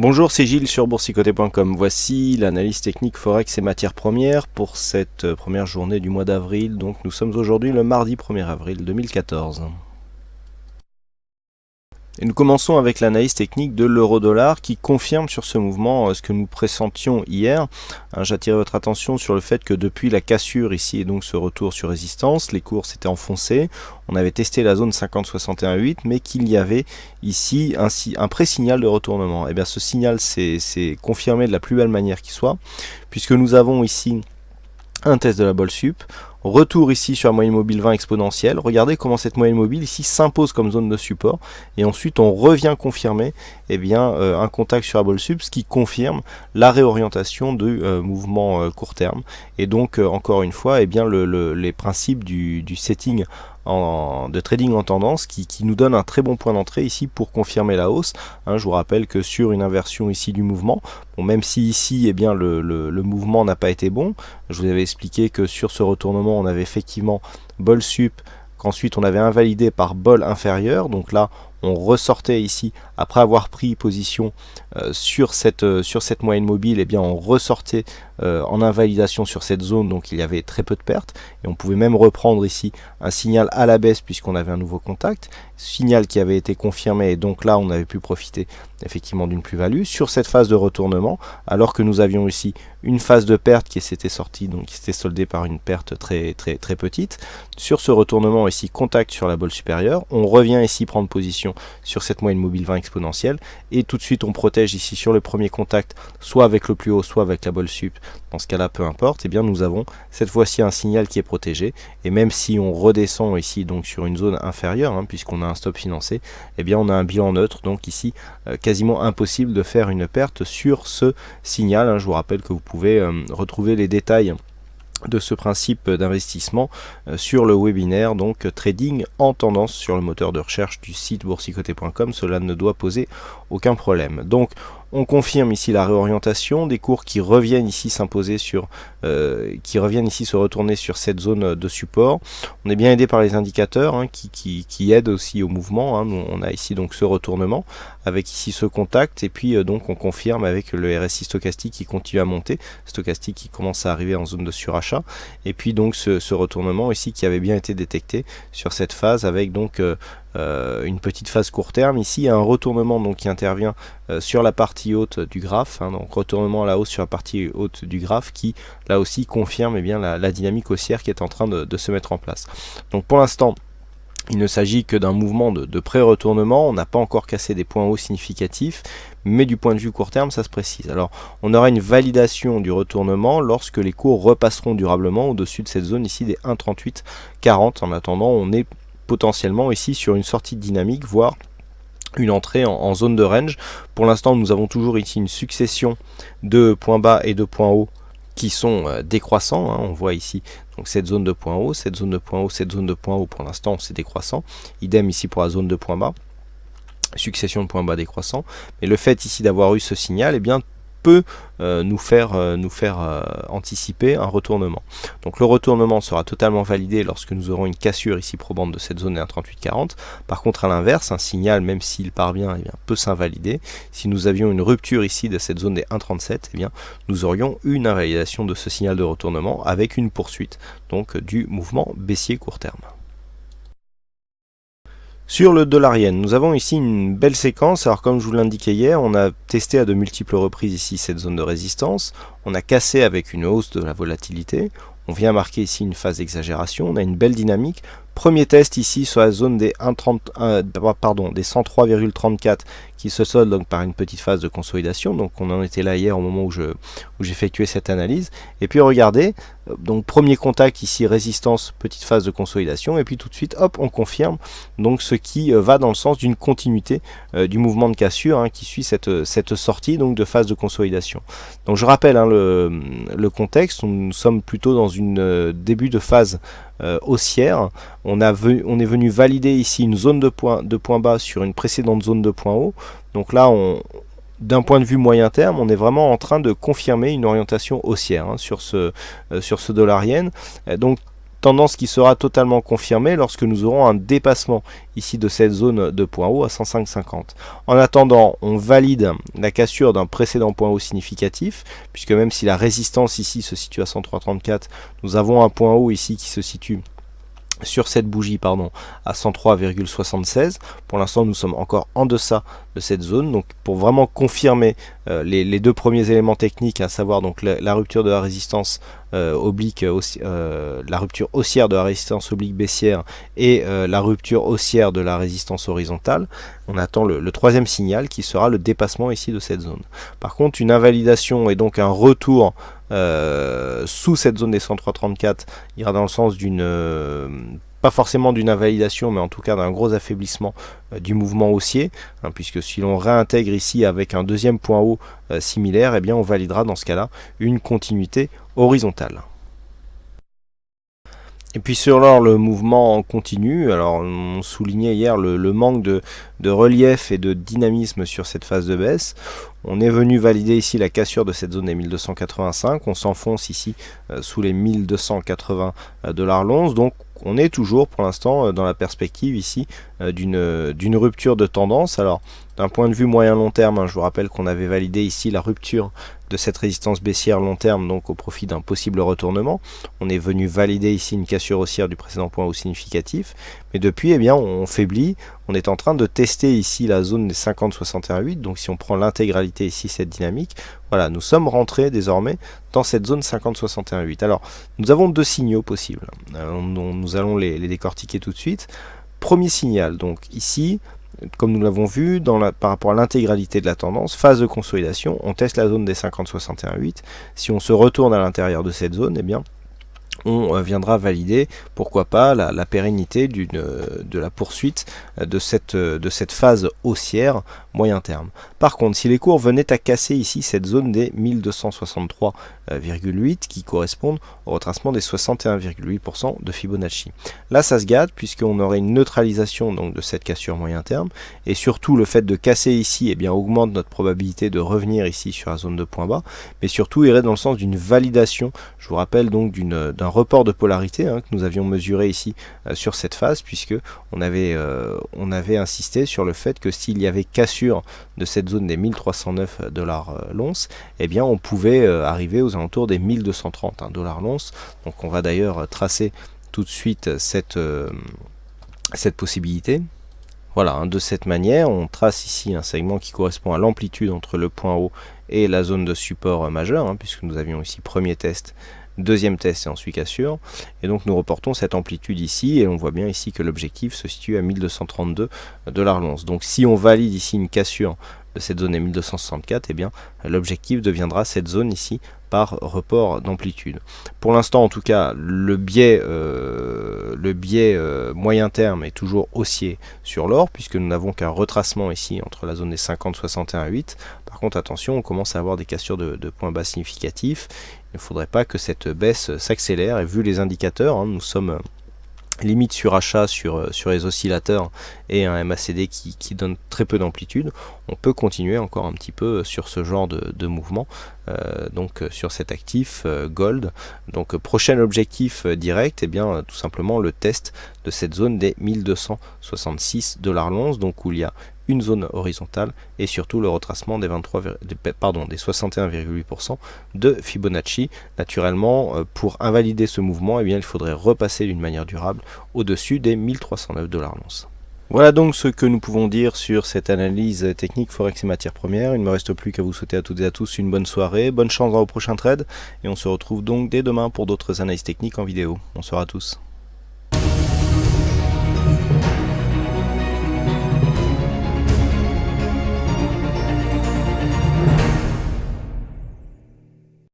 Bonjour, c'est Gilles sur boursicoté.com. Voici l'analyse technique Forex et matières premières pour cette première journée du mois d'avril. Donc nous sommes aujourd'hui le mardi 1er avril 2014. Et nous commençons avec l'analyse technique de l'euro-dollar qui confirme sur ce mouvement ce que nous pressentions hier. J'attire votre attention sur le fait que depuis la cassure ici et donc ce retour sur résistance, les cours s'étaient enfoncés. On avait testé la zone 50-61-8 mais qu'il y avait ici un pré-signal de retournement. Et bien ce signal s'est confirmé de la plus belle manière qui soit, puisque nous avons ici un test de la Bol Sup, retour ici sur la moyenne mobile 20 exponentielle. Regardez comment cette moyenne mobile ici s'impose comme zone de support et ensuite on revient confirmer un contact sur la Bol Sup, ce qui confirme la réorientation du mouvement court terme. Et donc encore une fois les principes du setting de trading en tendance qui nous donne un très bon point d'entrée ici pour confirmer la hausse. Je vous rappelle que sur une inversion ici du mouvement, même si ici le mouvement n'a pas été bon, je vous avais expliqué que sur ce retournement on avait effectivement Bol Sup qu'ensuite on avait invalidé par Bol inférieur. Donc là on ressortait ici après avoir pris position sur cette moyenne mobile, on ressortait en invalidation sur cette zone, donc il y avait très peu de pertes et on pouvait même reprendre ici un signal à la baisse puisqu'on avait un nouveau contact, signal qui avait été confirmé et donc là on avait pu profiter effectivement d'une plus-value sur cette phase de retournement, alors que nous avions ici une phase de perte qui s'était sortie, donc qui s'était soldée par une perte très petite. Sur ce retournement ici, contact sur la Bol supérieure, on revient ici prendre position sur cette moyenne mobile 20 exponentielle et tout de suite on protège ici sur le premier contact, soit avec le plus haut, soit avec la Bol Sup. Dans ce cas-là, peu importe, nous avons cette fois-ci un signal qui est protégé, et même si on redescend ici donc sur une zone inférieure, puisqu'on a un stop financé, on a un bilan neutre, donc ici quasiment impossible de faire une perte sur ce signal. Je vous rappelle que vous pouvez retrouver les détails de ce principe d'investissement sur le webinaire donc trading en tendance sur le moteur de recherche du site boursicoté.com. Cela ne doit poser aucun problème. Donc on confirme ici la réorientation des cours qui reviennent ici s'imposer se retourner sur cette zone de support. On est bien aidé par les indicateurs qui aident aussi au mouvement. On a ici donc ce retournement avec ici ce contact et puis donc on confirme avec le RSI stochastique qui continue à monter, stochastique qui commence à arriver en zone de surachat, et puis donc ce retournement ici qui avait bien été détecté sur cette phase avec donc une petite phase court terme. Ici un retournement donc qui intervient sur la partie haute du graphe, donc retournement à la hausse sur la partie haute du graphe qui là aussi confirme la dynamique haussière qui est en train de se mettre en place. Donc pour l'instant il ne s'agit que d'un mouvement de pré-retournement, on n'a pas encore cassé des points hauts significatifs, mais du point de vue court terme, ça se précise. Alors, on aura une validation du retournement lorsque les cours repasseront durablement au-dessus de cette zone ici des 1,3840. En attendant, on est potentiellement ici sur une sortie de dynamique, voire une entrée en zone de range. Pour l'instant, nous avons toujours ici une succession de points bas et de points hauts qui sont décroissants. On voit ici donc cette zone de points hauts, cette zone de points hauts, cette zone de points hauts. Pour l'instant c'est décroissant, idem ici pour la zone de points bas, succession de points bas décroissants. Mais le fait ici d'avoir eu ce signal peut nous faire anticiper un retournement. Donc le retournement sera totalement validé lorsque nous aurons une cassure ici probante de cette zone des 1,3840. Par contre à l'inverse, un signal même s'il parvient peut s'invalider. Si nous avions une rupture ici de cette zone des 1,37, nous aurions une invalidation de ce signal de retournement avec une poursuite donc du mouvement baissier court terme. Sur le dollar yen, nous avons ici une belle séquence. Alors comme je vous l'indiquais hier, on a testé à de multiples reprises ici cette zone de résistance. On a cassé avec une hausse de la volatilité. On vient marquer ici une phase d'exagération. On a une belle dynamique. Premier test ici sur la zone des 103,34 qui se solde donc par une petite phase de consolidation. Donc on en était là hier au moment où j'effectuais cette analyse. Et puis regardez, donc premier contact ici, résistance, petite phase de consolidation. Et puis tout de suite, hop, on confirme donc ce qui va dans le sens d'une continuité du mouvement de cassure qui suit cette sortie donc de phase de consolidation. Donc je rappelle le contexte, nous sommes plutôt dans une début de phase haussière. On est venu valider ici une zone de points bas sur une précédente zone de points hauts. Donc là, d'un point de vue moyen terme, on est vraiment en train de confirmer une orientation haussière sur ce dollar yen. Donc Tendance qui sera totalement confirmée lorsque nous aurons un dépassement ici de cette zone de point haut à 105,50. En attendant, on valide la cassure d'un précédent point haut significatif, puisque même si la résistance ici se situe à 103,34, nous avons un point haut ici qui se situe sur cette bougie à 103,76. Pour l'instant nous sommes encore en deçà de cette zone, donc pour vraiment confirmer les deux premiers éléments techniques, à savoir donc la rupture de la résistance oblique, la rupture haussière de la résistance oblique baissière et la rupture haussière de la résistance horizontale, on attend le troisième signal qui sera le dépassement ici de cette zone. Par contre, une invalidation et donc un retour sous cette zone des 103,34 ira dans le sens d'une pas forcément d'une invalidation, mais en tout cas d'un gros affaiblissement du mouvement haussier, puisque si l'on réintègre ici avec un deuxième point haut similaire, eh bien on validera dans ce cas-là une continuité horizontale. Et puis sur l'or, le mouvement continue. Alors on soulignait hier le manque de relief et de dynamisme sur cette phase de baisse. On est venu valider ici la cassure de cette zone des 1285. On s'enfonce ici sous les 1280 $ l'once. Donc on est toujours pour l'instant dans la perspective ici d'une rupture de tendance. Alors d'un point de vue moyen-long terme, je vous rappelle qu'on avait validé ici la rupture de cette résistance baissière long terme, donc au profit d'un possible retournement. On est venu valider ici une cassure haussière du précédent point haut significatif, mais depuis eh bien on faiblit. On est en train de tester ici la zone des 50,61,8, donc si on prend l'intégralité ici, cette dynamique, voilà, nous sommes rentrés désormais dans cette zone 50,61,8. Alors nous avons deux signaux possibles, nous allons les décortiquer tout de suite. Premier signal, donc ici, comme nous l'avons vu, par rapport à l'intégralité de la tendance, phase de consolidation, on teste la zone des 50,61,8. Si on se retourne à l'intérieur de cette zone, eh bien, on viendra valider, pourquoi pas, la pérennité de la poursuite de cette phase haussière moyen terme. Par contre, si les cours venaient à casser ici cette zone des 1263,8 qui correspondent au retracement des 61,8% de Fibonacci. Là, ça se gâte puisqu'on aurait une neutralisation donc de cette cassure moyen terme, et surtout le fait de casser ici eh bien, augmente notre probabilité de revenir ici sur la zone de point bas, mais surtout irait dans le sens d'une validation, je vous rappelle donc d'un report de polarité que nous avions mesuré ici sur cette phase, puisque on avait insisté sur le fait que s'il y avait cassure de cette zone des 1309 $ l'once, eh bien on pouvait arriver aux alentours des 1230 $ l'once. Donc on va d'ailleurs tracer tout de suite cette possibilité. Voilà, de cette manière, on trace ici un segment qui correspond à l'amplitude entre le point haut et la zone de support majeur, puisque nous avions ici premier test, deuxième test et ensuite cassure, et donc nous reportons cette amplitude ici, et on voit bien ici que l'objectif se situe à 1232 $ l'once. Donc si on valide ici une cassure de cette zone à 1264, eh bien l'objectif deviendra cette zone ici par report d'amplitude. Pour l'instant en tout cas, le biais moyen terme est toujours haussier sur l'or, puisque nous n'avons qu'un retracement ici entre la zone des 50,61,8. Par contre attention, on commence à avoir des cassures de points bas significatifs. Il ne faudrait pas que cette baisse s'accélère, et vu les indicateurs, nous sommes limite sur achat sur les oscillateurs et un MACD qui donne très peu d'amplitude, on peut continuer encore un petit peu sur ce genre de mouvement, donc sur cet actif gold. Donc prochain objectif direct, et bien tout simplement le test de cette zone des 1266 $ l'once, donc où il y a une zone horizontale et surtout le retracement des 61,8% de Fibonacci. Naturellement, pour invalider ce mouvement, eh bien, il faudrait repasser d'une manière durable au-dessus des 1309 $ l'once. Voilà donc ce que nous pouvons dire sur cette analyse technique Forex et matières premières. Il ne me reste plus qu'à vous souhaiter à toutes et à tous une bonne soirée, bonne chance dans vos prochains trades, et on se retrouve donc dès demain pour d'autres analyses techniques en vidéo. Bonsoir à tous.